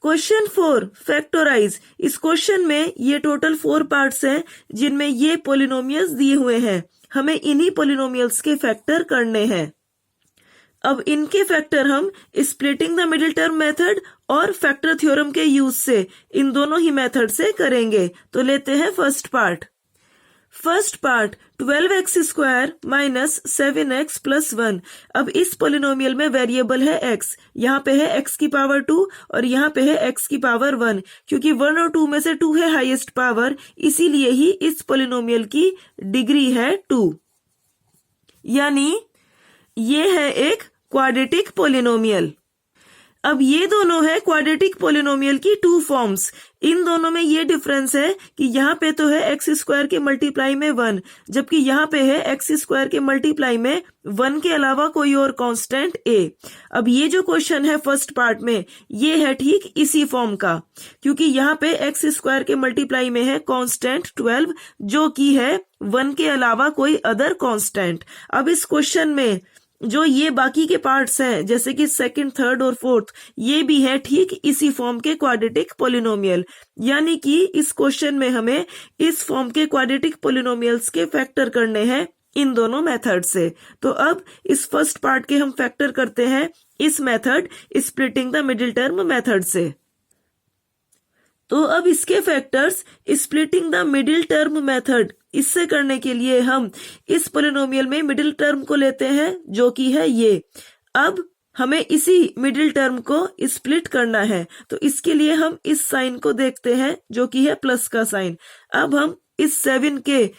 Question 4 factorise. इस question में ये टोटल 4 पार्ट्स हैं जिनमें ये पोलिनोमियल्स दिए हुए हैं। हमें इन्हीं पोलिनोमियल्स के फैक्टर करने हैं। अब इनके फैक्टर हम splitting the middle term method और फैक्टर थ्योरम के यूज से, इन दोनों ही मेथड से करेंगे। तो लेते हैं first part. First part 12x square minus 7x plus 1। अब इस पोलिनोमियल में वेरिएबल है x, यहाँ पे है x की पावर 2 और यहाँ पे है x की पावर 1। क्योंकि 1 और 2 में से 2 है हाईएस्ट पावर, इसीलिए ही इस पोलिनोमियल की डिग्री है 2। यानी ये है एक क्वाड्रेटिक पोलिनोमियल। अब ये दोनों है क्वाड्रेटिक पोलिनोमियल की 2 फॉर्म्स। इन दोनों में ये डिफरेंस है कि यहाँ पे तो है एक्स स्क्वायर के मल्टीप्लाई में 1, जबकि यहाँ पे है एक्स स्क्वायर के मल्टीप्लाई में 1 के अलावा कोई और कांस्टेंट a। अब ये जो क्वेश्चन है फर्स्ट पार्ट में, ये है ठीक इसी फॉर्म का, क्योंकि यहाँ पे एक्स स्क्वायर के मल्टीप्लाई में है कांस्टेंट 12, जो कि है 1 के अलावा कोई अदर कांस्टेंट। अब इस क्वेश्चन में जो ये बाकी के पार्ट्स हैं, जैसे कि सेकंड, थर्ड और फोर्थ, ये भी है ठीक इसी फॉर्म के क्वाड्रेटिक पोलिनोमियल। यानी कि इस क्वेश्चन में हमें इस फॉर्म के क्वाड्रेटिक पोलिनोमियल्स के फैक्टर करने हैं इन दोनों मेथड से। तो अब इस फर्स्ट पार्ट के हम फैक्टर करते हैं इस method splitting the middle term method से। तो अब इसके factors splitting the middle term method, इससे करने के लिए हम इस पोलिनोमियल में मिडिल टर्म को लेते हैं, जो कि है ये। अब हमें इसी मिडिल टर्म को स्प्लिट करना है, तो इसके लिए हम इस साइन को देखते हैं, जो कि है प्लस का साइन। अब हम इस 7 के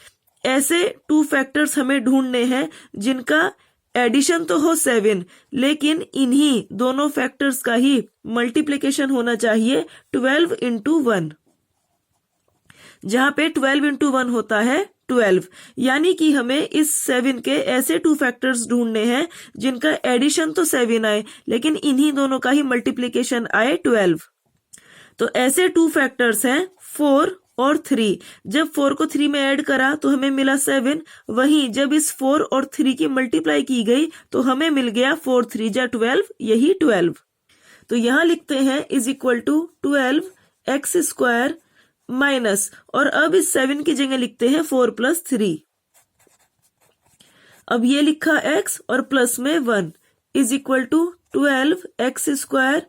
ऐसे 2 फैक्टर्स हमें ढूंढने हैं जिनका एडिशन तो हो 7, लेकिन इन्हीं दोनों फैक्टर्स का ही मल्टीप्लिकेशन होना चाहिए 12 इंटू 1, जहां पे 12 इंटू 1 होता है 12। यानी कि हमें इस 7 के ऐसे 2 फैक्टर्स ढूंढने हैं जिनका एडिशन तो 7 आए, लेकिन इन्हीं दोनों का ही मल्टीप्लिकेशन आए 12। तो ऐसे 2 फैक्टर्स हैं 4 और 3। जब 4 को 3 में ऐड करा तो हमें मिला 7। वहीं जब इस 4 और 3 की मल्टीप्लाई की गई तो हमें मिल गया 4 3 जा 12, यही 12। तो यहां लिखते हैं is equal to 12 x square minus, और अब इस 7 की जगह लिखते हैं 4 प्लस 3। अब ये लिखा x और प्लस में 1 is equal to 12 x square.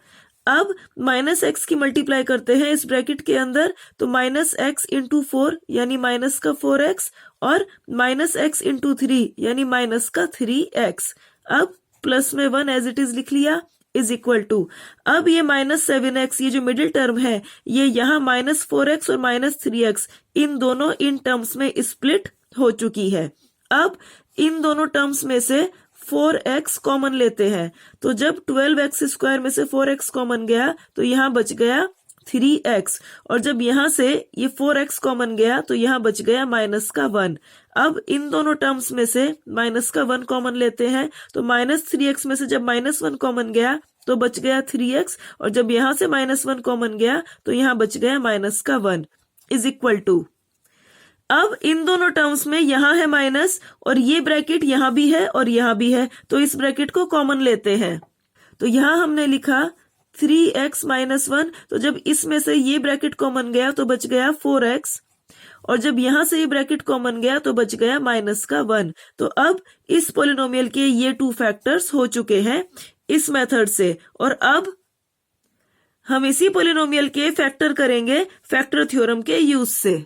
अब माइनस एक्स की मल्टीप्लाई करते हैं इस ब्रैकेट के अंदर, तो माइनस एक्स इंटू 4 यानी माइनस का 4x, और माइनस एक्स इंटू 3 यानी माइनस का 3x। अब प्लस में 1 एज इट इज लिख लिया इज इक्वल टू, अब ये माइनस 7x, ये जो मिडिल टर्म है, ये यहाँ माइनस 4x और माइनस 3x इन दोनों इन टर्म्स में स्प्लिट हो चुकी है। अब इन दोनों टर्म्स में से 4x कॉमन लेते हैं, तो जब 12x स्क्वायर में से 4x कॉमन गया तो यहाँ बच गया 3x, और जब यहाँ से ये 4x कॉमन गया तो यहाँ बच गया माइनस का 1। अब इन दोनों टर्म्स में से माइनस का 1 कॉमन लेते हैं, तो माइनस 3x में से जब माइनस 1 कॉमन गया तो बच गया 3x, और जब यहाँ से माइनस 1 कॉमन गया तो यहाँ बच गया माइनस का 1 इज इक्वल टू। अब इन दोनों टर्म्स में यहाँ है माइनस, और ये ब्रैकेट यहाँ भी है और यहाँ भी है, तो इस ब्रैकेट को कॉमन लेते हैं। तो यहाँ हमने लिखा 3x माइनस 1, तो जब इसमें से ये ब्रैकेट कॉमन गया तो बच गया 4x, और जब यहाँ से ये ब्रैकेट कॉमन गया तो बच गया माइनस का 1। तो अब इस पोलिनोमियल के ये 2 फैक्टर्स हो चुके हैं इस मेथड से, और अब हम इसी पोलिनोमियल के फैक्टर करेंगे फैक्टर थ्योरम के यूज से।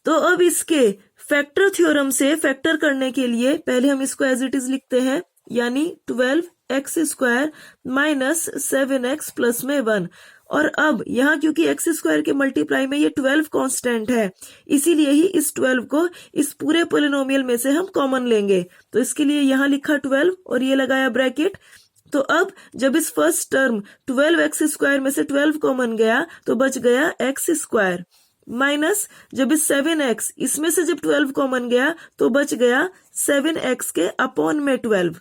तो अब इसके फैक्टर थ्योरम से फैक्टर करने के लिए पहले हम इसको एज इट इज लिखते हैं, यानी 12 x square minus 7x plus में 1। और अब यहाँ क्योंकि एक्स स्क्वायर के मल्टीप्लाई में ये 12 कांस्टेंट है, इसीलिए ही इस 12 को इस पूरे पोलिनोमियल में से हम कॉमन लेंगे। तो इसके लिए यहाँ लिखा 12 और ये लगाया ब्रैकेट। तो अब जब इस फर्स्ट टर्म 12 एक्स स्क्वायर में से 12 कॉमन गया तो बच गया एक्स स्क्वायर, माइनस जब इस 7x इसमें से जब 12 कॉमन गया तो बच गया 7x के अपॉन में 12,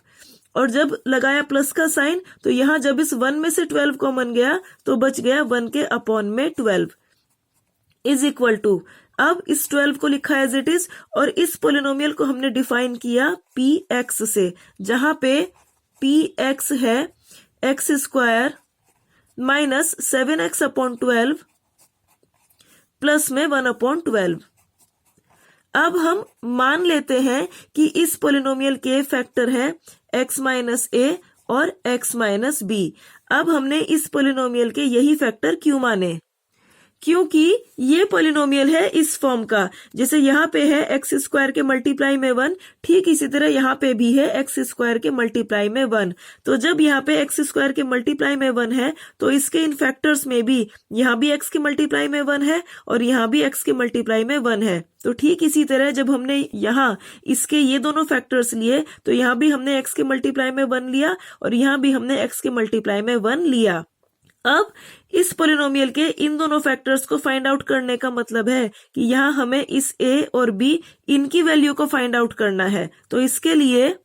और जब लगाया प्लस का साइन तो यहाँ जब इस 1 में से 12 कॉमन गया तो बच गया 1 के अपॉन में 12 इज इक्वल टू। अब इस 12 को लिखा एज इट इज, और इस पोलिनोमियल को हमने डिफाइन किया px से, जहां पे px है x square minus 7x/12 plus में 1/12। अब हम मान लेते हैं कि इस पोलिनोमियल के फैक्टर है x माइनस a और x माइनस b। अब हमने इस पोलिनोमियल के यही फैक्टर क्यों माने? क्योंकि ये पोलिनोमियल है इस फॉर्म का, जैसे यहाँ पे है एक्स स्क्वायर के मल्टीप्लाई में 1, ठीक इसी तरह यहाँ पे भी है एक्स स्क्वायर के मल्टीप्लाई में 1। तो जब यहाँ पे एक्स स्क्वायर के मल्टीप्लाई में 1 है तो इसके इन फैक्टर्स में भी यहाँ भी एक्स के मल्टीप्लाई में 1 है और यहाँ भी एक्स के मल्टीप्लाई में 1 है। तो ठीक इसी तरह जब हमने यहाँ इसके ये दोनों फैक्टर्स लिए तो यहाँ भी हमने एक्स के मल्टीप्लाई में 1 लिया और यहाँ भी हमने एक्स के मल्टीप्लाई में 1 लिया। अब इस पोलिनोमियल के इन दोनों फैक्टर्स को फाइंड आउट करने का मतलब है कि यहाँ हमें इस a और b इनकी वैल्यू को फाइंड आउट करना है। तो इसके लिए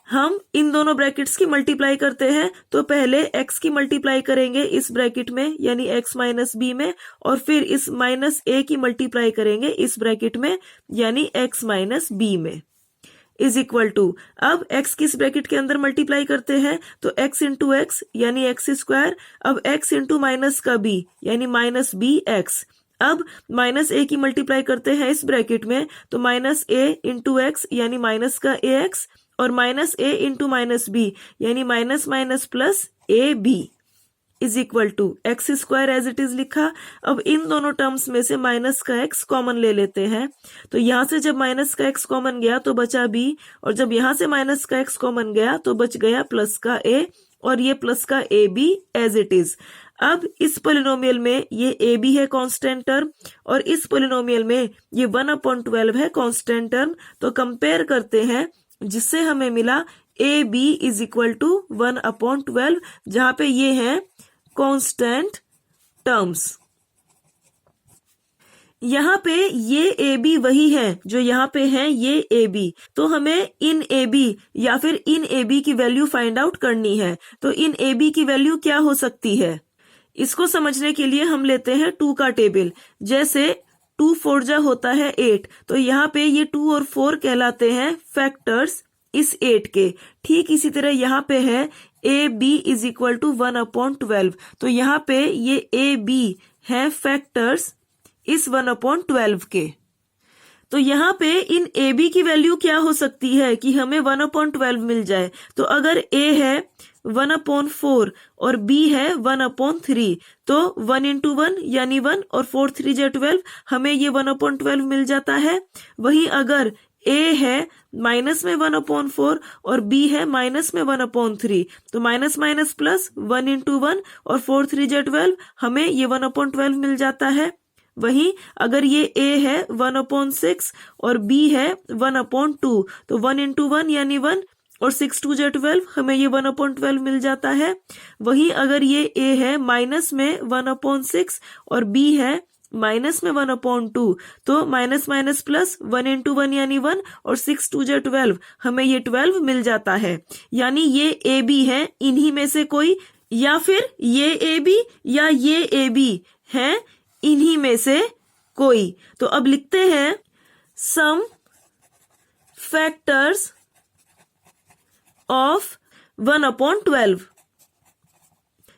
हम इन दोनों ब्रैकेट्स की मल्टीप्लाई करते हैं। तो पहले x की मल्टीप्लाई करेंगे इस ब्रैकेट में यानी x माइनस b में, और फिर इस माइनस a की मल्टीप्लाई करेंगे इस ब्रैकेट में यानी x माइनस b में, इज इक्वल टू, अब x किस ब्रैकेट के अंदर मल्टीप्लाई करते हैं तो x इंटू एक्स यानी एक्स स्क्वायर, अब x इंटू माइनस का b यानी माइनस b x। अब माइनस a की मल्टीप्लाई करते हैं इस ब्रैकेट में तो माइनस a इंटू एक्स यानी माइनस का ax और minus a into minus b यानी minus minus plus ab is equal to x square as it is लिखा। अब इन दोनों टर्म्स में से माइनस का x कॉमन ले लेते हैं। तो यहाँ से जब माइनस का x कॉमन गया तो बचा b, और जब यहाँ से माइनस का x कॉमन गया तो बच गया प्लस का a, और ये प्लस का ab एज इट इज। अब इस पोलिनोमियल में ये ab है कांस्टेंट टर्म और इस पोलिनोमियल में ये 1/12 है कांस्टेंट टर्म। तो कंपेयर करते हैं जिससे हमें मिला ab इज इक्वल टू 1/12, जहां पे ये है कांस्टेंट टर्म्स। यहाँ पे ये AB वही है जो यहाँ पे है ये AB, तो हमें इन AB या फिर इन AB की वैल्यू फाइंड आउट करनी है। तो इन AB की वैल्यू क्या हो सकती है, इसको समझने के लिए हम लेते हैं 2 का टेबल। जैसे 2 4 जा होता है 8, तो यहाँ पे ये 2 और 4 कहलाते हैं फैक्टर्स इस 8 के। ठीक इसी तरह यहाँ पे है AB इज इक्वल टू 1/12, तो यहाँ पे ये AB है फैक्टर्स इस 1/12 के। तो यहाँ पे इन AB की वैल्यू क्या हो सकती है कि हमें 1/12 मिल जाए। तो अगर A है 1/4 और B है 1/3, तो 1 इंटू 1 यानी 1 और 4 3 जा 12, हमें ये 1/12 मिल जाता है। वहीं अगर A है माइनस में 1/4 और B है माइनस में 1/3, तो माइनस माइनस प्लस 1 इंटू 1 और 4 3 जा 12, हमें ये 1/12 मिल जाता है। वहीं अगर ये A है 1/6 और B है 1/2, तो 1 इंटू 1 यानी 1 और 6 2 जा 12, हमें ये 1/12 मिल जाता है। वहीं अगर ये A है माइनस में 1/6 और B है माइनस में 1/2, तो माइनस माइनस प्लस 1 इंटू 1 यानी 1 और 6 2 जा 12, हमें ये 12 मिल जाता है। यानी ये AB है इन्हीं में से कोई, या फिर ये AB या ये AB है इन्हीं में से कोई। तो अब लिखते हैं सम फैक्टर्स ऑफ 1/12,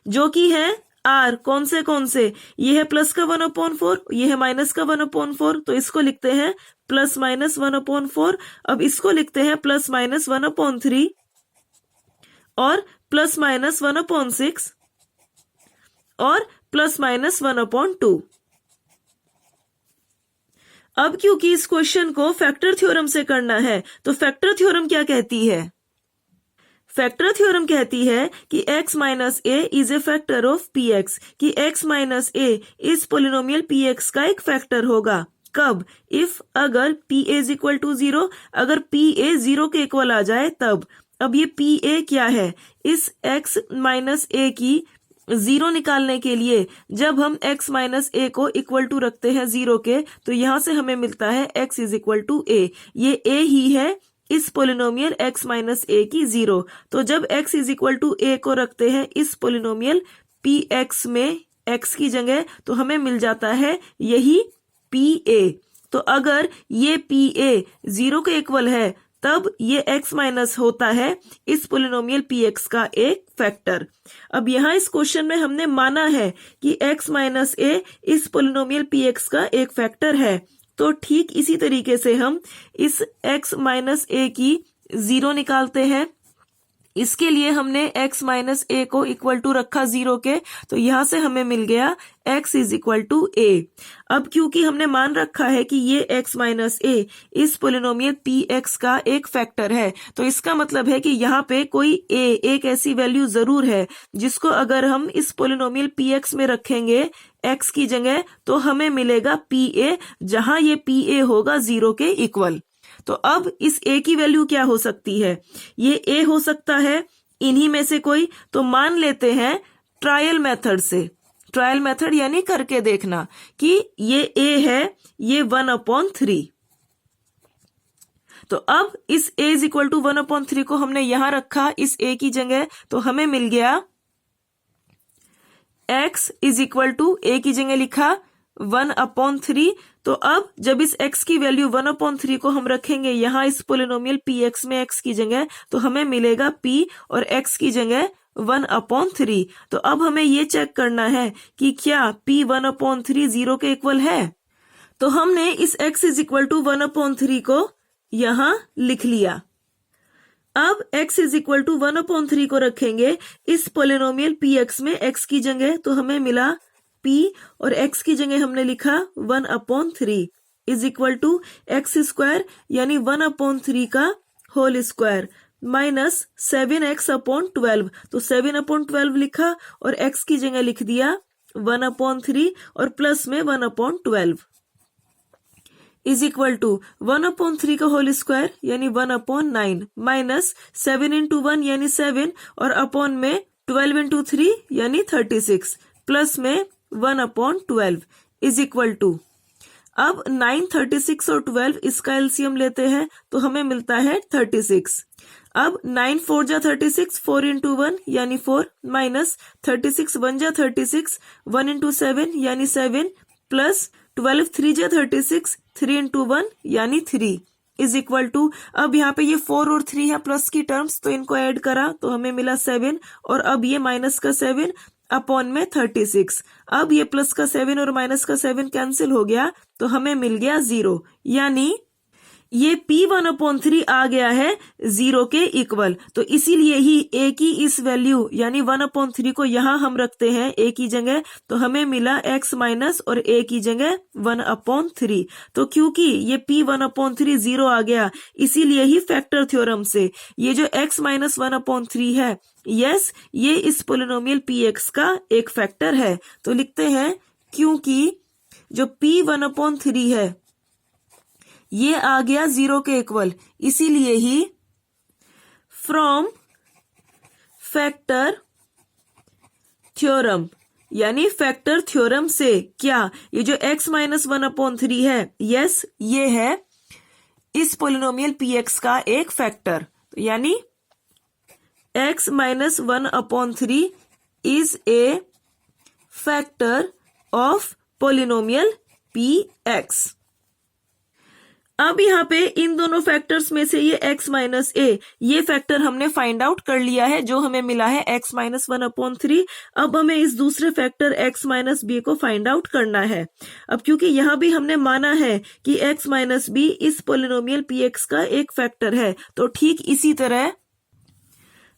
जो कि है R। कौन से ये है प्लस का 1/4, ये है माइनस का 1/4, तो इसको लिखते हैं प्लस माइनस 1/4। अब इसको लिखते हैं प्लस माइनस 1/3 और प्लस माइनस 1/6 और प्लस माइनस 1/2। अब क्योंकि इस क्वेश्चन को फैक्टर थ्योरम से करना है, तो फैक्टर थ्योरम क्या कहती है? फैक्टर थ्योरम कहती है कि x minus a is a factor of px, कि x माइनस a इस पोलिनोमियल px का एक फैक्टर होगा। कब? इफ अगर pa इज इक्वल टू 0, अगर pa 0 के इक्वल आ जाए तब। अब ये pa क्या है? इस x माइनस a की 0 निकालने के लिए जब हम x माइनस a को इक्वल टू रखते हैं 0 के, तो यहां से हमें मिलता है x is equal to a। ये a ही है इस पोलिनोमियल x माइनस a की 0। तो जब x is equal to a को रखते हैं इस पोलिनोमियल px में x की जगह, तो हमें मिल जाता है यही pa। तो अगर ये pa 0 के इक्वल है तब ये x माइनस होता है इस पोलिनोमियल px का एक फैक्टर। अब यहाँ इस क्वेश्चन में हमने माना है कि x माइनस a इस पोलिनोमियल px का एक फैक्टर है, तो ठीक इसी तरीके से हम इस x माइनस a की 0 निकालते हैं। इसके लिए हमने x माइनस a को इक्वल टू रखा 0 के, तो यहां से हमें मिल गया x is equal to a। अब क्योंकि हमने मान रखा है कि ये x माइनस a इस पोलिनोमियल px का एक फैक्टर है, तो इसका मतलब है कि यहाँ पे कोई a एक ऐसी वैल्यू जरूर है जिसको अगर हम इस पोलिनोमियल px में रखेंगे x की जगह तो हमें मिलेगा pa, जहां ये pa होगा 0 के इक्वल। तो अब इस a की वैल्यू क्या हो सकती है? ये a हो सकता है इन्हीं में से कोई, तो मान लेते हैं ट्रायल मेथड से। ट्रायल मेथड यानी करके देखना कि ये a है, ये 1/3। तो अब इस a इज इक्वल टू 1/3 को हमने यहां रखा इस a की जगह, तो हमें मिल गया x is equal to a की जगह लिखा 1/3। तो अब जब इस x की वैल्यू 1/3 को हम रखेंगे यहाँ इस पोलिनोमियल px में x की जगह, तो हमें मिलेगा p और x की जगह 1/3। तो अब हमें ये चेक करना है कि क्या p 1/3 0 के इक्वल है। तो हमने इस x इज इक्वल टू 1/3 को यहाँ लिख लिया। अब x इज इक्वल टू 1/3 को रखेंगे इस पोलिनोमियल px में x की जगह, तो हमें मिला p और x की जगह हमने लिखा 1/3 is equal to x square यानी 1/3 का होल स्क्वायर माइनस 7x/12। तो 7/12 लिखा और x की जगह लिख दिया 1/3 और प्लस में 1/12 इज इक्वल टू 1/3 का होल स्क्वायर यानी 1/9 माइनस 7 into 1 यानी 7 और अपॉन में 12 into 3 यानी 36 प्लस में 1/12 इज इक्वल टू, अब 9, 36 और 12 इसका एलसीएम लेते हैं तो हमें मिलता है 36। अब 9 4 जा 36, 4 into 1 यानी 4 माइनस 36 1 जा 36, 1 into 7 यानी 7 प्लस 12 3 जा 36, 3 into 1 यानी 3 इज इक्वल टू, अब यहाँ पे ये 4 और 3 है प्लस की टर्म्स, तो इनको ऐड करा तो हमें मिला 7 और अब ये माइनस का 7 अपॉन में 36। अब ये प्लस का 7 और माइनस का 7 कैंसिल हो गया तो हमें मिल गया 0, यानी ये p 1/3 आ गया है 0 के इक्वल। तो इसीलिए ही a की इस वैल्यू यानी 1/3 को यहाँ हम रखते हैं a की जगह, तो हमें मिला x माइनस और a की जगह 1/3। तो क्योंकि ये p 1/3 0 आ गया, इसीलिए ही फैक्टर थ्योरम से ये जो x माइनस 1/3 है, यस ये इस पोलिनोमियल px का एक फैक्टर है। तो लिखते हैं क्योंकि जो p 1/3 है ये आ गया 0 के इक्वल, इसीलिए ही फ्रॉम फैक्टर थ्योरम यानी फैक्टर थ्योरम से क्या ये जो x माइनस 1/3 है, यस ये है इस पोलिनोमियल px का एक फैक्टर। तो यानी x minus 1/3 is a factor of polynomial px। अब यहाँ पे इन दोनों फैक्टर्स में से ये x माइनस a ये फैक्टर हमने फाइंड आउट कर लिया है, जो हमें मिला है x माइनस 1/3। अब हमें इस दूसरे फैक्टर x माइनस b को फाइंड आउट करना है। अब क्योंकि यहाँ भी हमने माना है कि x माइनस b इस पोलिनोमियल px का एक फैक्टर है, तो ठीक इसी तरह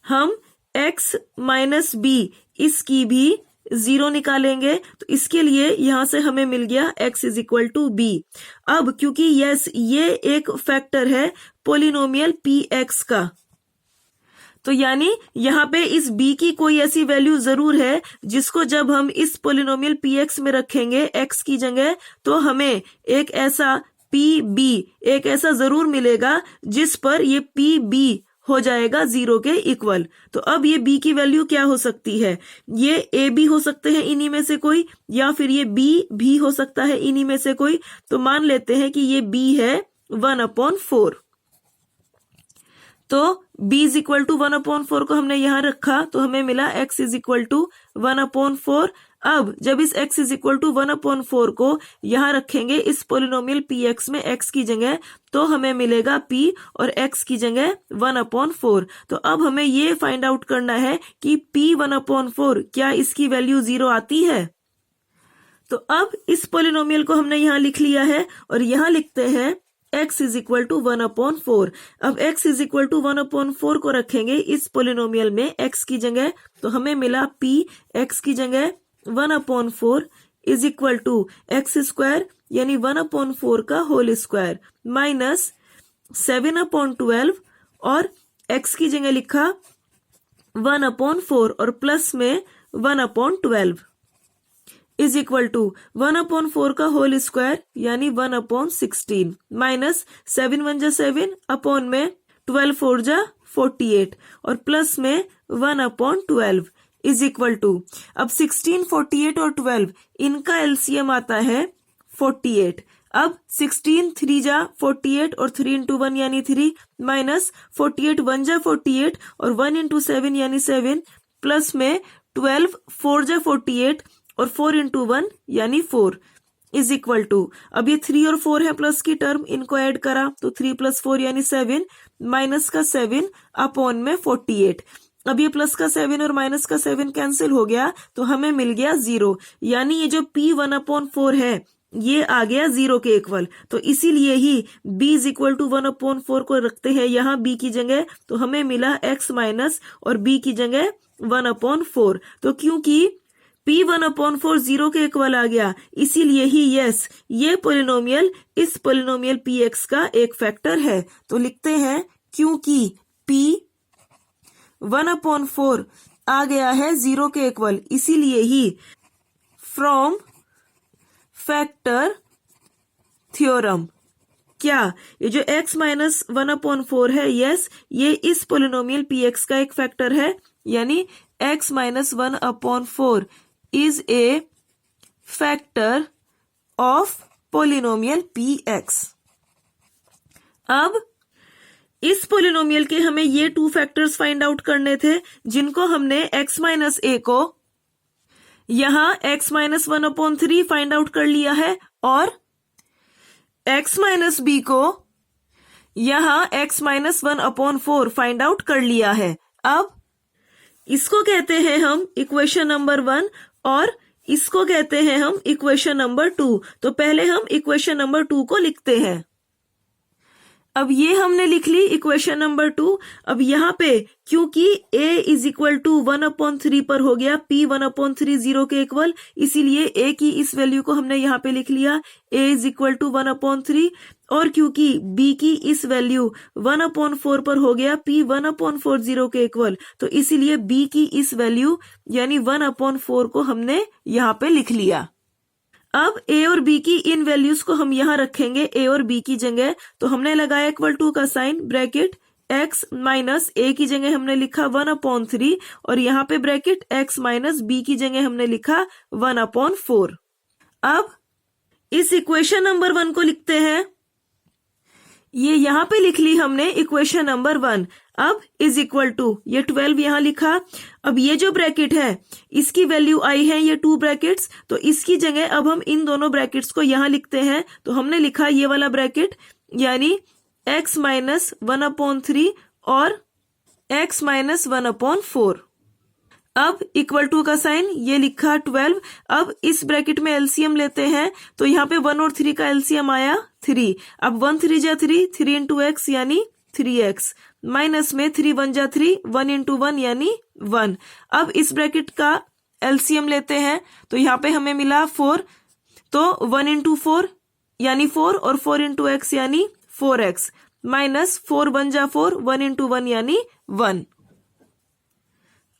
हम x माइनस b इसकी भी 0 निकालेंगे। तो इसके लिए यहां से हमें मिल गया x is equal to b। अब क्योंकि यस ये एक फैक्टर है पोलिनोमियल px का, तो यानी यहाँ पे इस b की कोई ऐसी वैल्यू जरूर है जिसको जब हम इस पोलिनोमियल px में रखेंगे x की जगह, तो हमें एक ऐसा pb एक ऐसा जरूर मिलेगा जिस पर ये pb हो जाएगा 0 के इक्वल। तो अब ये b की वैल्यू क्या हो सकती है? ये a भी हो सकते हैं इन्हीं में से कोई, या फिर ये b भी हो सकता है इन्हीं में से कोई। तो मान लेते हैं कि ये b है 1/4। तो b इज इक्वल टू 1/4 को हमने यहां रखा तो हमें मिला x इज इक्वल टू 1/4। अब जब इस x इज इक्वल टू 1/4 को यहाँ रखेंगे इस पोलिनोमियल px में x की जगह, तो हमें मिलेगा p और x की जगह 1/4। तो अब हमें ये फाइंड आउट करना है कि p 1/4 क्या इसकी वैल्यू 0 आती है। तो अब इस पोलिनोमियल को हमने यहाँ लिख लिया है और यहाँ लिखते हैं x इज इक्वल टू 1/4। अब x इज इक्वल टू 1/4 को रखेंगे इस पोलिनोमियल में x की जगह, तो हमें मिला p x की जगह 1/4 is equal to x square यानी 1/4 का होल स्क्वायर माइनस 7/12 और x की जगह लिखा 1/4 और प्लस में 1/12 इज इक्वल टू 1/4 का होल स्क्वायर यानी 1/16 माइनस 7 1 जा 7 अपॉन में 12 4 जा 48 और प्लस में 1/12 इज इक्वल टू, अब 16 48 और 12 इनका एलसीएम आता है 48। अब 16 3 जा 48 और 3 इंटू 1 यानी 3 माइनस 48 1 जा 48 और 1 इंटू 7 यानी 7 प्लस में 12 4 जा 48 और 4 इंटू 1 यानी 4 इज इक्वल टू, अब ये 3 और 4 है प्लस की टर्म, इनको ऐड करा तो 3 + 4 यानी 7 माइनस का 7 अपॉन में 48। अब ये प्लस का 7 और माइनस का 7 कैंसिल हो गया तो हमें मिल गया 0, यानी ये जो p 1/4 है ये आ गया 0 के इक्वल। तो इसीलिए ही b इज इक्वल टू 1/4 को रखते हैं यहाँ b की जगह, तो हमें मिला x माइनस और b की जगह 1/4। तो क्योंकि p 1/4 0 के इक्वल आ गया, इसीलिए ही यस ये पोलिनोमियल इस पोलिनोमियल px का एक फैक्टर है। तो लिखते हैं क्योंकि p 1/4 आ गया है 0 के इक्वल, इसीलिए ही फ्रॉम फैक्टर थ्योरम क्या ये जो x माइनस 1/4 है, यस ये इस पोलिनोमियल px का एक फैक्टर है, यानी x minus 1/4 is a factor of polynomial px। अब इस पोलिनोमियल के हमें ये 2 फैक्टर्स फाइंड आउट करने थे, जिनको हमने x माइनस a को यहाँ x माइनस 1/3 फाइंड आउट कर लिया है और x माइनस b को यहाँ x माइनस 1/4 फाइंड आउट कर लिया है। अब इसको कहते हैं हम इक्वेशन नंबर 1 और इसको कहते हैं हम इक्वेशन नंबर 2। तो पहले हम इक्वेशन नंबर 2 को लिखते हैं। अब ये हमने लिख ली इक्वेशन नंबर 2। अब यहाँ पे क्योंकि a इज इक्वल टू 1/3 पर हो गया p 1/3 0 के इक्वल, इसीलिए a की इस वैल्यू को हमने यहाँ पे लिख लिया a इज इक्वल टू 1/3। और क्योंकि b की इस वैल्यू 1/4 पर हो गया p 1/4 0 के इक्वल, तो इसीलिए b की इस वैल्यू यानी 1/4 को हमने यहाँ पे लिख लिया। अब a और b की इन वैल्यूज को हम यहाँ रखेंगे a और b की जगह, तो हमने लगाया इक्वल टू का sign, bracket x minus a की जगह हमने लिखा 1/3 और यहाँ पे ब्रैकेट x माइनस b की जगह हमने लिखा 1/4। अब इस इक्वेशन नंबर 1 को लिखते हैं, ये यहाँ पे लिख ली हमने इक्वेशन नंबर 1। अब इज इक्वल टू ये 12 यहाँ लिखा। अब ये जो ब्रैकेट है इसकी वैल्यू आई है ये 2 ब्रैकेट्स, तो इसकी जगह अब हम इन दोनों ब्रैकेट्स को यहाँ लिखते हैं। तो हमने लिखा ये वाला ब्रैकेट यानी x माइनस 1/3 और x माइनस 1/4। अब इक्वल टू का साइन ये लिखा 12। अब इस ब्रैकेट में एलसीएम लेते हैं, तो यहाँ पे 1 और 3 का एलसीएम आया 3। अब 1 3 जा 3, 3 इंटू एक्स यानी 3x माइनस में 3 1 जा 3, 1 इंटू 1 यानी 1। अब इस ब्रैकेट का एलसीएम लेते हैं, तो यहाँ पे हमें मिला 4, तो 1 इंटू 4 यानी 4 और 4 इंटू एक्स यानी 4x माइनस 4 1 जा 4, 1 इंटू 1 यानी 1।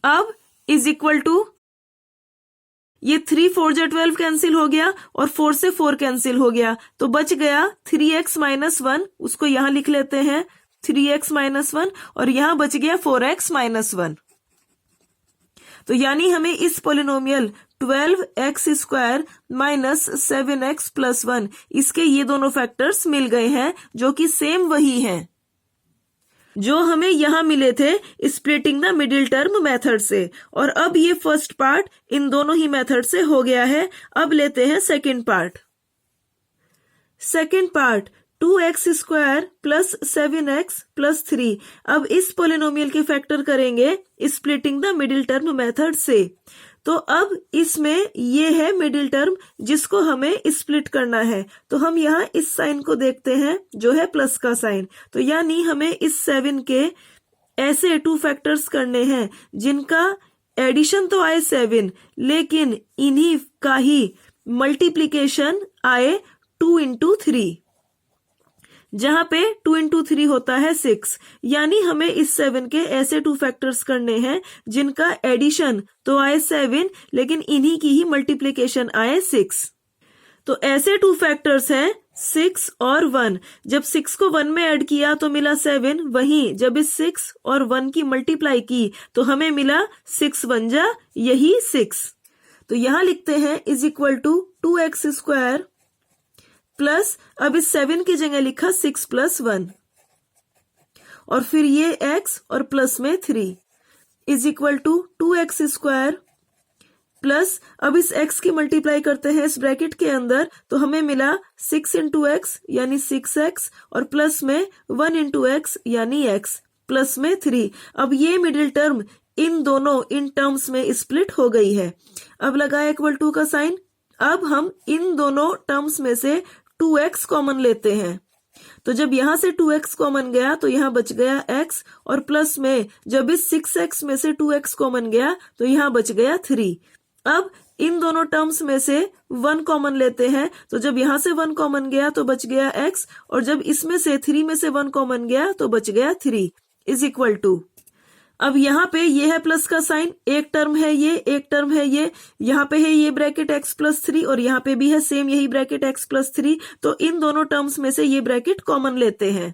अब इज इक्वल टू ये 3 4 जा 12 कैंसिल हो गया और 4 से 4 कैंसिल हो गया, तो बच गया 3x माइनस 1, उसको यहाँ लिख लेते हैं 3x माइनस 1 और यहाँ बच गया 4x माइनस 1। तो यानी हमें इस polynomial 12x square minus 7x plus 1 इसके ये दोनों फैक्टर्स मिल गए हैं जो कि सेम वही हैं। जो हमें यहाँ मिले थे splitting the middle term method से। और अब ये फर्स्ट पार्ट इन दोनों ही मेथड से हो गया है। अब लेते हैं second part. Second part 2x square plus 7x plus 3। अब इस पोलिनोमियल के फैक्टर करेंगे splitting the middle term method से। तो अब इसमें ये है मिडिल टर्म जिसको हमें स्प्लिट करना है। तो हम यहाँ इस साइन को देखते हैं जो है प्लस का साइन। तो यानी हमें इस 7 के ऐसे 2 फैक्टर्स करने हैं जिनका एडिशन तो आए 7 लेकिन इन्हीं का ही मल्टीप्लीकेशन आए 2 into 3, जहां पे 2 into 3 होता है 6। यानी हमें इस 7 के ऐसे 2 फैक्टर्स करने हैं जिनका एडिशन तो आए 7 लेकिन इन्हीं की ही मल्टीप्लिकेशन आए 6। तो ऐसे 2 फैक्टर्स हैं 6 और 1। जब 6 को 1 में ऐड किया तो मिला 7, वहीं जब इस 6 और 1 की मल्टीप्लाई की तो हमें मिला 6 1 जा यही 6। तो यहां लिखते हैं is equal to 2x square plus, अब इस 7 की जगह लिखा 6 + 1 और फिर ये x और प्लस में 3 is equal to 2x square plus, अब इस x की मल्टीप्लाई करते हैं इस ब्रैकेट के अंदर तो हमें मिला 6 into x यानी 6x और प्लस में 1 into x यानी x प्लस में 3। अब ये मिडिल टर्म इन दोनों इन टर्म्स में स्प्लिट हो गई है। अब लगाया इक्वल टू का साइन। अब हम इन दोनों टर्म्स में से 2x कॉमन लेते हैं। तो जब यहां से 2x कॉमन गया तो यहां बच गया x और प्लस में जब इस 6x में से 2x कॉमन गया तो यहां बच गया 3। अब इन दोनों टर्म्स में से 1 कॉमन लेते हैं। तो जब यहां से 1 कॉमन गया तो बच गया x और जब इसमें से 3 में से 1 कॉमन गया तो बच गया 3 इज इक्वल टू, अब यहाँ पे ये है प्लस का साइन, एक टर्म है ये, एक टर्म है ये, यहाँ पे है ये ब्रैकेट x + 3 और यहाँ पे भी है सेम यही ब्रैकेट x + 3। तो इन दोनों टर्म्स में से ये ब्रैकेट कॉमन लेते हैं।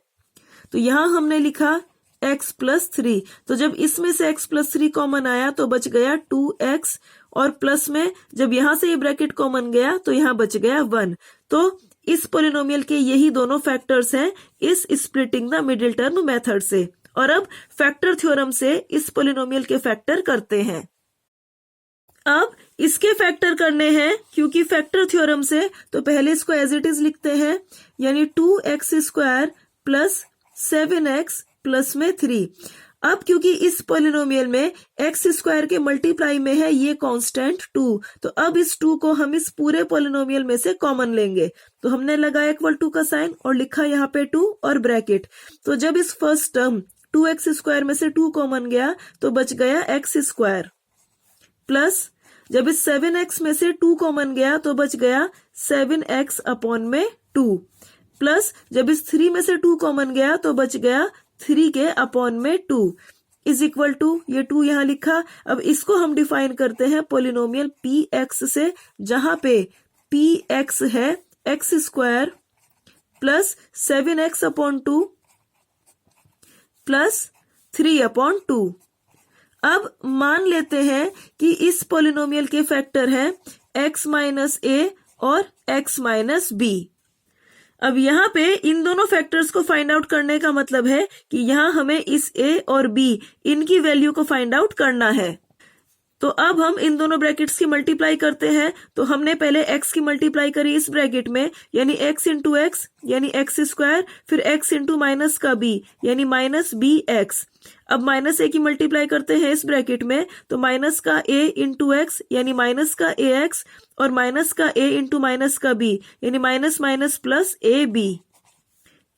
तो यहाँ हमने लिखा x + 3। तो जब इसमें से x + 3 कॉमन आया तो बच गया 2x और प्लस में जब यहाँ से ये ब्रैकेट कॉमन गया तो यहाँ बच गया 1। तो इस पोलिनोमियल के यही दोनों फैक्टर्स हैं इस splitting the middle term method से। और अब फैक्टर थ्योरम से इस पोलिनोमियल के फैक्टर करते हैं। अब इसके फैक्टर करने हैं क्योंकि फैक्टर थ्योरम से, तो पहले इसको एज इट इज लिखते हैं यानी 2x square plus 7x plus में 3। अब क्योंकि इस पोलिनोमियल में x स्क्वायर के मल्टीप्लाई में है ये कांस्टेंट 2, तो अब इस 2 को हम इस पूरे पोलिनोमियल में से कॉमन लेंगे। तो हमने लगाया इक्वल टू का साइन और लिखा यहाँ पे 2 और ब्रैकेट। तो जब इस फर्स्ट टर्म 2x स्क्वायर में से 2 कॉमन गया तो बच गया x स्क्वायर प्लस, जब इस 7x में से 2 कॉमन गया तो बच गया 7x अपॉन में 2 प्लस, जब इस 3 में से 2 कॉमन गया तो बच गया 3 के अपॉन में 2 इज इक्वल टू, ये 2 यहाँ लिखा। अब इसको हम डिफाइन करते हैं पोलिनोमियल px से, जहां पे px है x square plus 7x upon 2 plus 3 upon 2। अब मान लेते हैं कि इस पोलिनोमियल के फैक्टर हैं x माइनस a और x माइनस b। अब यहाँ पे इन दोनों फैक्टर्स को फाइंड आउट करने का मतलब है कि यहाँ हमें इस a और b इनकी वैल्यू को फाइंड आउट करना है। तो अब हम इन दोनों ब्रैकेट्स की मल्टीप्लाई करते हैं। तो हमने पहले x की मल्टीप्लाई करी इस ब्रैकेट में यानी x इंटू एक्स यानी x स्क्वायर, फिर x इंटू माइनस का b यानी माइनस bx। अब माइनस a की मल्टीप्लाई करते हैं इस ब्रैकेट में तो माइनस का a इंटू एक्स यानी माइनस का ax और माइनस का a इंटू माइनस का b यानी minus minus plus ab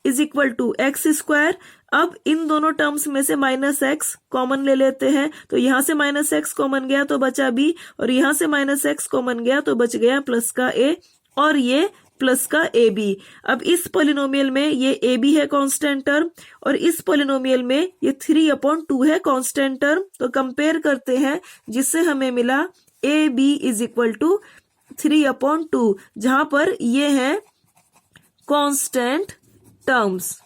is equal to x square. अब इन दोनों टर्म्स में से माइनस एक्स कॉमन ले लेते हैं। तो यहाँ से माइनस एक्स कॉमन गया तो बचा b और यहाँ से माइनस एक्स कॉमन गया तो बच गया प्लस का a और ये प्लस का ab। अब इस पोलिनोमियल में ये ab है कांस्टेंट टर्म और इस पोलिनोमियल में ये 3/2 है कांस्टेंट टर्म। तो कंपेयर करते हैं जिससे हमें मिला ab इज इक्वल टू 3/2, जहां पर ये है कांस्टेंट टर्म्स।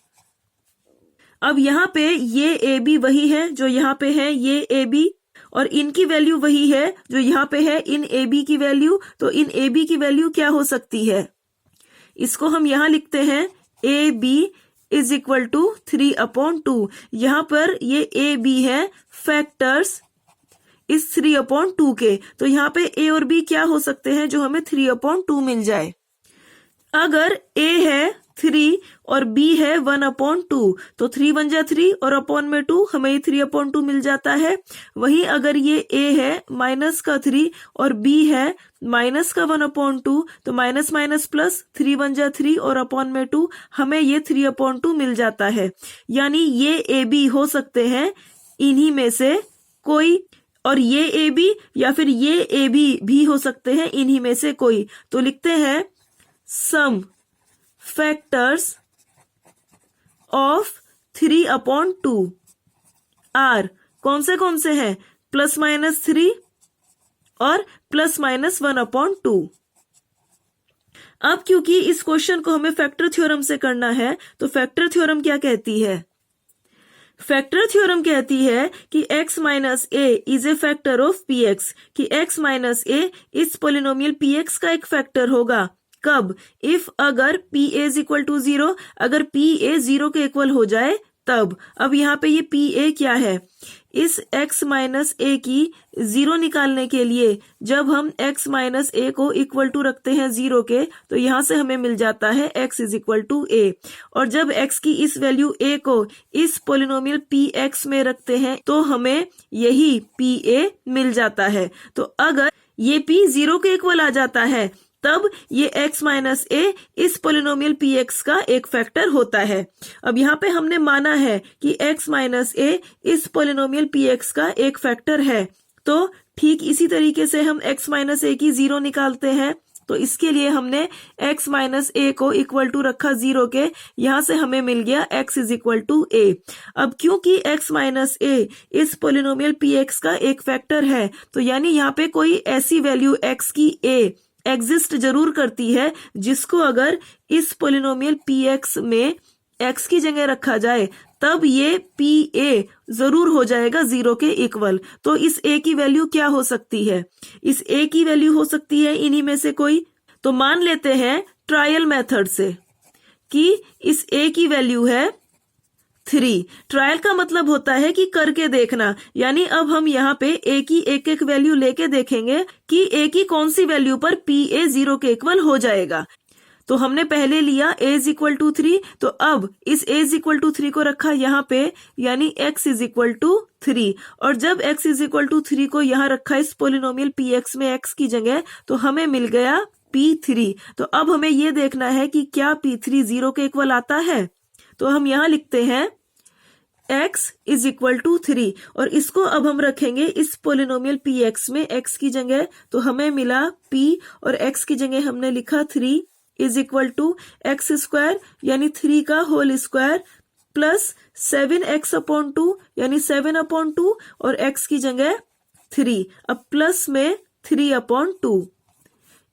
अब यहाँ पे ये AB वही है जो यहाँ पे है ये AB और इनकी वैल्यू वही है जो यहाँ पे है इन AB की वैल्यू। तो इन AB की वैल्यू क्या हो सकती है, इसको हम यहाँ लिखते हैं AB इज इक्वल टू 3/2। यहाँ पर ये ए बी है फैक्टर्स इस 3/2 के, तो यहाँ पे ए और बी क्या हो सकते हैं जो हमें 3/2 मिल जाए। अगर ए है 3 और बी है 1/2, तो 3 बन जा 3 और अपॉन में 2, हमें ये 3/2 मिल जाता है। वहीं अगर ये ए है -3 और बी है -1/2, तो माइनस माइनस प्लस 3 बन जा 3 और अपॉन में 2, हमें ये 3/2 मिल जाता है। यानी ये ए बी हो सकते हैं इन्हीं में से कोई, और ये ए बी या फिर ये ए बी भी हो सकते हैं इन्हीं में से कोई। तो लिखते हैं सम फैक्टर्स ऑफ 3/2 आर कौन से हैं, +-3 और +-1/2। अब क्योंकि इस क्वेश्चन को हमें फैक्टर थ्योरम से करना है, तो फैक्टर थ्योरम क्या कहती है? फैक्टर थ्योरम कहती है कि x minus A is a factor of px, कि x माइनस ए इस पोलिनोमियल px का एक फैक्टर होगा। कब? इफ अगर p a is equal to 0, अगर p a 0 के इक्वल हो जाए तब। अब यहाँ पे ये p a क्या है? इस x माइनस ए की 0 निकालने के लिए जब हम x माइनस ए को इक्वल टू रखते हैं 0 के, तो यहाँ से हमें मिल जाता है x is equal to a। और जब x की इस वैल्यू a को इस पोलिनोमियल px में रखते हैं तो हमें यही p a मिल जाता है। तो अगर ये p 0 के इक्वल आ जाता है तब ये x माइनस ए इस पोलिनोमियल px का एक फैक्टर होता है। अब यहाँ पे हमने माना है कि x माइनस ए इस पोलिनोमियल px का एक फैक्टर है, तो ठीक इसी तरीके से हम x माइनस ए की 0 निकालते हैं। तो इसके लिए हमने x माइनस ए को इक्वल टू रखा 0 के, यहाँ से हमें मिल गया x is equal to a। अब क्योंकि x माइनस ए इस पोलिनोमियल px का एक फैक्टर है, तो यानी यहाँ पे कोई ऐसी वैल्यू x की a एग्जिस्ट जरूर करती है जिसको अगर इस पोलिनोमियल px में x की जगह रखा जाए तब ये pa जरूर हो जाएगा 0 के इक्वल। तो इस a की वैल्यू क्या हो सकती है? इस a की वैल्यू हो सकती है इन्हीं में से कोई। तो मान लेते हैं ट्रायल मेथड से कि इस a की वैल्यू है 3। ट्रायल का मतलब होता है कि करके देखना, यानी अब हम यहाँ पे a की एक एक वैल्यू लेके देखेंगे कि a की कौन सी वैल्यू पर pa 0 के इक्वल हो जाएगा। तो हमने पहले लिया a इज इक्वल टू 3, तो अब इस a इज इक्वल टू 3 को रखा यहाँ पे, यानी x इज इक्वल टू 3। और जब x इज इक्वल टू 3 को यहाँ रखा इस पोलिनोमियल px में x की जगह, तो हमें मिल गया p3। तो अब हमें ये देखना है कि क्या p3 0 के इक्वल आता है। तो हम यहाँ लिखते हैं x इज इक्वल टू 3 और इसको अब हम रखेंगे इस पोलिनोमियल px में x की जगह, तो हमें मिला p और x की जगह हमने लिखा 3 is equal to x square यानी 3 का होल स्क्वायर प्लस 7x/2 यानी 7/2 और x की जगह 3, अब प्लस में 3/2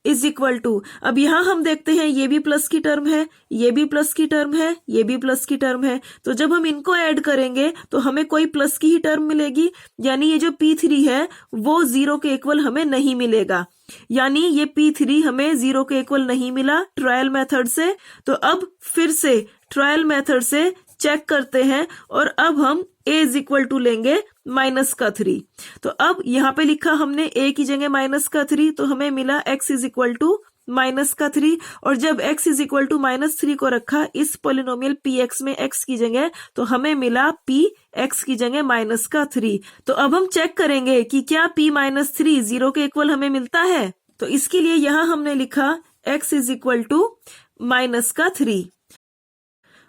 इज इक्वल टू, अब यहाँ हम देखते हैं ये भी प्लस की टर्म है, ये भी प्लस की टर्म है, ये भी प्लस की टर्म है। तो जब हम इनको ऐड करेंगे तो हमें कोई प्लस की ही टर्म मिलेगी, यानी ये जो p3 है वो 0 के इक्वल हमें नहीं मिलेगा। यानी ये p3 हमें 0 के इक्वल नहीं मिला ट्रायल मेथड से। तो अब फिर से ट्रायल मेथड से चेक करते हैं और अब हम a इज इक्वल टू लेंगे -3। तो अब यहाँ पे लिखा हमने a की जगह -3, तो हमें मिला x इज इक्वल टू -3। और जब x इज इक्वल टू -3 को रखा इस पोलिनोमियल px में x की जगह, तो हमें मिला p x की जगह -3। तो अब हम चेक करेंगे कि क्या p -3 0 के इक्वल हमें मिलता है। तो इसके लिए यहाँ हमने लिखा x इज इक्वल टू -3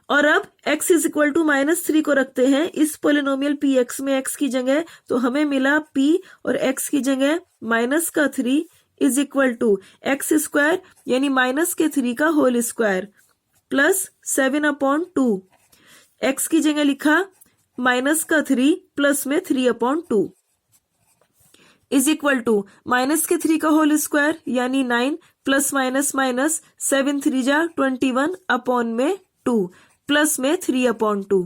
और अब x इज इक्वल टू -3 को रखते हैं इस पोलिनोमियल px में x की जगह, तो हमें मिला p और x की जगह -3 is equal to x square यानी -3 का होल स्क्वायर प्लस 7/2, x की जगह लिखा -3 प्लस में 3/2 इज इक्वल टू -3 का होल स्क्वायर यानी 9 प्लस माइनस माइनस 7 3 जा 21 अपॉन में 2 प्लस में 3/2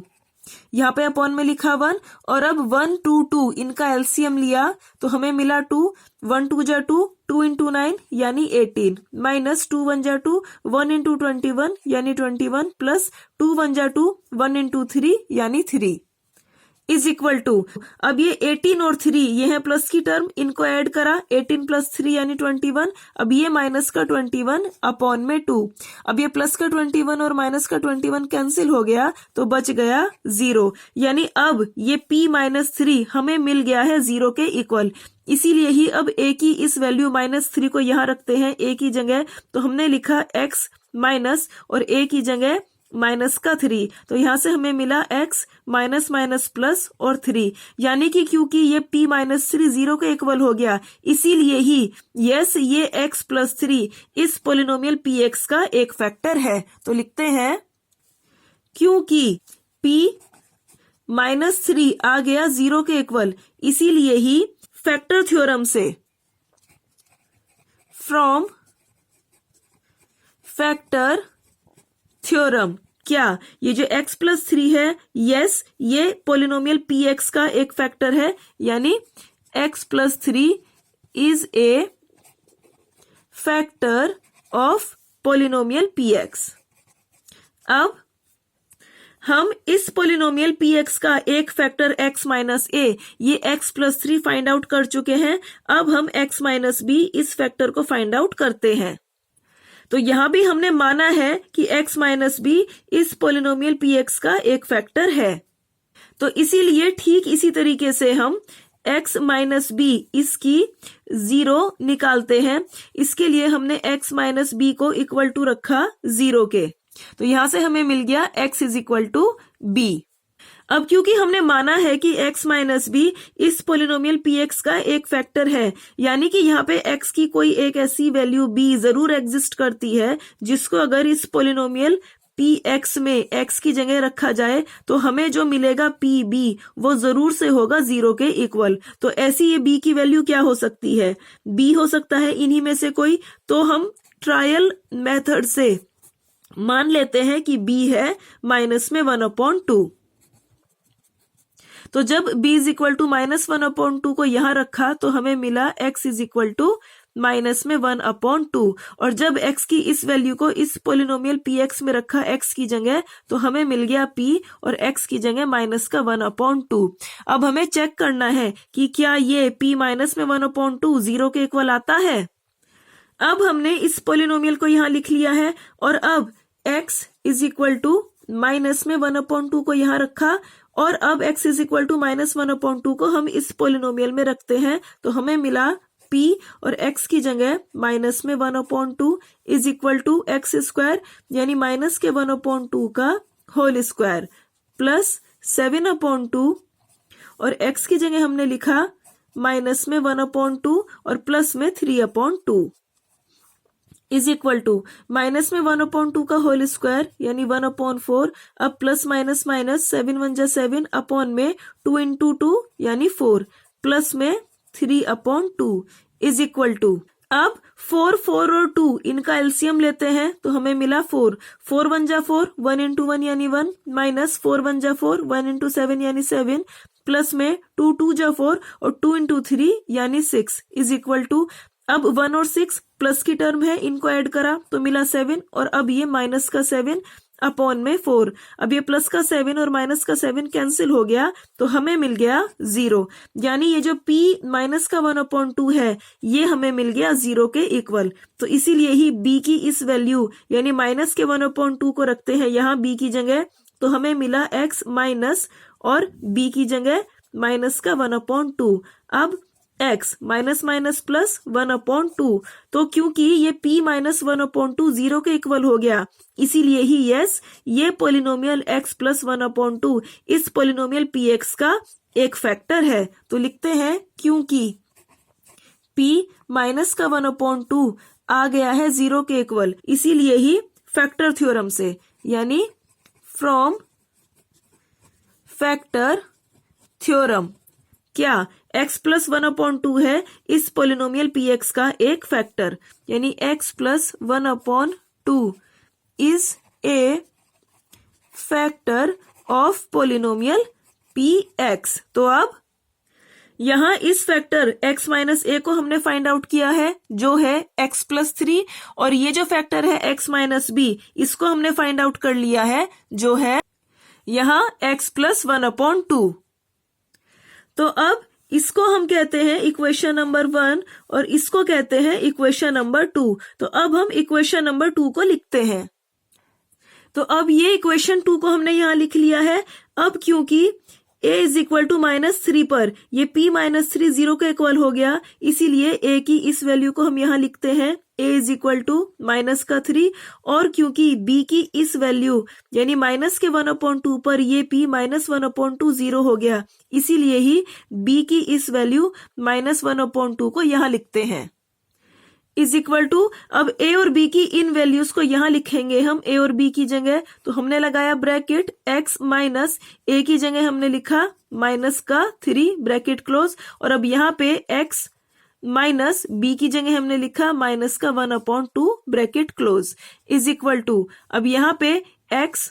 यहाँ पे अपॉन में लिखा 1 और अब 1 2 2 इनका एलसीएम लिया तो हमें मिला 2, 1 2 जा 2, 2 इंटू 9 यानी 18 माइनस 2 1 जा 2, 1 इंटू 21 यानी 21 प्लस 2 1 जा 2, 1 इंटू 3 यानी 3 इज इक्वल टू, अब ये 18 और 3 ये है प्लस की टर्म, इनको ऐड करा 18 प्लस 3 यानी 21, अब ये माइनस का 21 अपॉन में 2, अब ये प्लस का 21 और माइनस का 21 कैंसिल हो गया तो बच गया 0, यानी अब ये p माइनस 3 हमें मिल गया है 0 के इक्वल। इसीलिए ही अब a की इस वैल्यू माइनस 3 को यहाँ रखते हैं a की जगह, तो हमने लिखा x माइनस और a की जगह माइनस का 3, तो यहाँ से हमें मिला x माइनस माइनस प्लस और 3, यानी कि क्योंकि ये p माइनस 3 0 के इक्वल हो गया इसीलिए ही यस ये x प्लस 3 इस पोलिनोमियल px का एक फैक्टर है। तो लिखते हैं क्योंकि p माइनस 3 आ गया 0 के इक्वल इसीलिए ही फैक्टर थ्योरम से, फ्रॉम फैक्टर थ्योरम, क्या ये जो x प्लस 3 है यस ये पोलिनोमियल px का एक फैक्टर है, यानी x plus 3 is a factor of polynomial px। अब हम इस पोलिनोमियल px का एक फैक्टर x माइनस a ये x प्लस 3 फाइंड आउट कर चुके हैं, अब हम x माइनस b इस फैक्टर को फाइंड आउट करते हैं। तो यहां भी हमने माना है कि x माइनस बी इस पोलिनोमियल px का एक फैक्टर है, तो इसीलिए ठीक इसी तरीके से हम x माइनस बी इसकी 0 निकालते हैं। इसके लिए हमने x माइनस बी को इक्वल टू रखा 0 के, तो यहां से हमें मिल गया x is equal to b। अब क्योंकि हमने माना है कि x माइनस बी इस पोलिनोमियल px का एक फैक्टर है, यानी कि यहाँ पे x की कोई एक ऐसी वैल्यू b जरूर एग्जिस्ट करती है जिसको अगर इस पोलिनोमियल px में x की जगह रखा जाए तो हमें जो मिलेगा pb वो जरूर से होगा 0 के इक्वल। तो ऐसी ये b की वैल्यू क्या हो सकती है, b हो सकता है इन्हीं में से कोई, तो हम ट्रायल मेथड से मान लेते हैं कि b है माइनस में 1/2। तो जब b is equal to minus 1/2 को यहाँ रखा तो हमें मिला x is equal to minus में 1/2, और जब x की इस वैल्यू को इस पोलिनोमियल px में रखा x की जगह तो हमें मिल गया p और x की जगह माइनस का 1/2। अब हमें चेक करना है कि क्या ये p माइनस में 1/2 0 के इक्वल आता है। अब हमने इस पोलिनोमियल को यहाँ लिख लिया है और अब x is equal to minus में 1/2 को यहाँ रखा और अब x is equal to minus 1/2 को हम इस पोलिनोमियल में रखते हैं तो हमें मिला p और x की जगह माइनस में 1/2 is equal to x square यानी माइनस के 1/2 का होल स्क्वायर प्लस 7/2 और x की जगह हमने लिखा माइनस में 1/2 और प्लस में 3/2 इज इक्वल टू माइनस में 1/2 का होल स्क्वायर यानी 1/4, अब प्लस माइनस माइनस 7 1 जा 7 अपॉन में 2 इंटू 2 यानी 4 प्लस में 3/2 इज इक्वल टू, अब 4 4 और 2 इनका एलसीएम लेते हैं तो हमें मिला 4 4 1 जा 4 1 इंटू 1 यानी 1 माइनस 4 1 जा 4 1 इंटू 7 यानी 7 प्लस में 2 2 जा 4 और 2 इंटू 3 यानी 6 इज इक्वल टू, अब 1 और 6 प्लस की टर्म है इनको ऐड करा तो मिला 7 और अब ये माइनस का 7 अपॉन में 4, अब ये प्लस का 7 और माइनस का 7 कैंसिल हो गया तो हमें मिल गया 0, यानी ये जो p माइनस का 1/2 है ये हमें मिल गया 0 के इक्वल। तो इसीलिए ही b की इस वैल्यू यानी माइनस के 1/2 को रखते हैं यहाँ b की जगह तो हमें मिला x माइनस और b की जगह माइनस का 1/2, अब x माइनस माइनस प्लस 1/2, तो क्योंकि ये p माइनस 1/2 0 के इक्वल हो गया इसीलिए ही यस ये पोलिनोमियल x प्लस 1/2 इस पोलिनोमियल px का एक फैक्टर है। तो लिखते हैं क्योंकि p माइनस का 1/2 आ गया है 0 के इक्वल इसीलिए ही फैक्टर थ्योरम से, यानी फ्रॉम फैक्टर थ्योरम, क्या x प्लस 1/2 है इस पोलिनोमियल px का एक फैक्टर, यानी x plus 1/2 is a factor of polynomial px। तो अब यहाँ इस फैक्टर x माइनस ए को हमने फाइंड आउट किया है जो है x प्लस 3, और ये जो फैक्टर है x माइनस बी इसको हमने फाइंड आउट कर लिया है जो है यहाँ x प्लस 1/2। तो अब इसको हम कहते हैं इक्वेशन नंबर 1 और इसको कहते हैं इक्वेशन नंबर 2। तो अब हम इक्वेशन नंबर 2 को लिखते हैं। तो अब ये इक्वेशन 2 को हमने यहाँ लिख लिया है। अब क्योंकि a इज इक्वल टू -3 पर ये p -3 0 के इक्वल हो गया, इसीलिए a की इस वैल्यू को हम यहाँ लिखते हैं a इज इक्वल टू -3। और क्योंकि b की इस वैल्यू यानी -1/2 पर ये p -1/2 0 हो गया, इसीलिए ही b की इस वैल्यू -1/2 को यहाँ लिखते हैं इज इक्वल टू। अब a और b की इन वैल्यूज को यहाँ लिखेंगे हम a और b की जगह। तो हमने लगाया ब्रैकेट x माइनस a की जगह हमने लिखा -3 ब्रैकेट क्लोज, और अब यहाँ पे x माइनस b की जगह हमने लिखा -1/2 bracket close is equal to. अब यहाँ पे x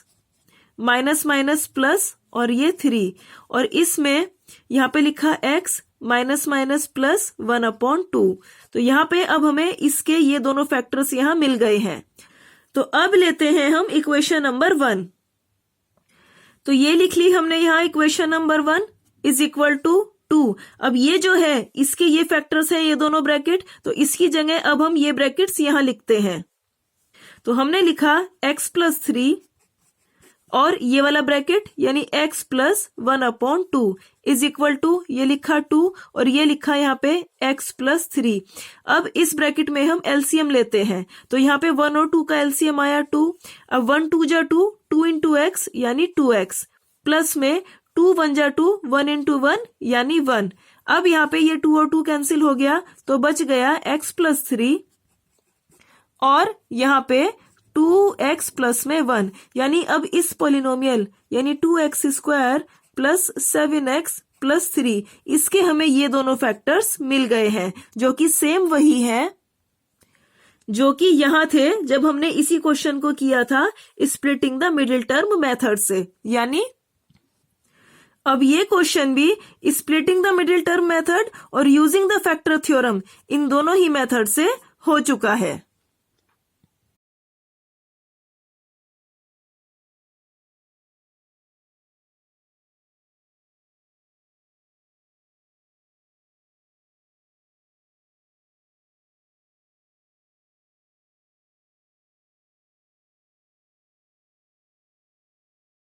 माइनस माइनस प्लस और ये 3, और इसमें यहाँ पे लिखा x माइनस माइनस प्लस 1/2। तो यहाँ पे अब हमें इसके ये दोनों फैक्टर्स यहाँ मिल गए हैं। तो अब लेते हैं हम इक्वेशन नंबर 1। तो ये लिख ली हमने यहाँ equation number 1 is equal to 2। अब ये जो है इसके ये फैक्टर्स हैं ये दोनों ब्रैकेट, तो इसकी जगह अब हम ये ब्रैकेट्स यहाँ लिखते हैं। तो हमने लिखा x प्लस 3 और ये वाला ब्रैकेट यानी x plus 1/2 is equal to ये लिखा 2 और ये लिखा यहाँ पे x प्लस 3। अब इस ब्रैकेट में हम एलसीएम लेते हैं। तो यहाँ पे 1 और 2 का एलसीएम आया 2। अब 1 2 जा 2, 2 इंटू एक्स यानी 2x, प्लस में 2 1 जा 2, 1 इंटू 1 यानी 1। अब यहाँ पे ये 2 और 2 कैंसिल हो गया तो बच गया x प्लस 3 और यहाँ पे 2x प्लस में 1, यानी अब इस पोलिनोमियल यानी 2x square plus 7x plus 3 इसके हमें ये दोनों फैक्टर्स मिल गए हैं जो कि सेम वही है जो कि यहाँ थे जब हमने इसी क्वेश्चन को किया था splitting the middle term method से। यानी अब ये क्वेश्चन भी splitting the middle term method और यूजिंग द फैक्टर थ्योरम इन दोनों ही मेथड से हो चुका है।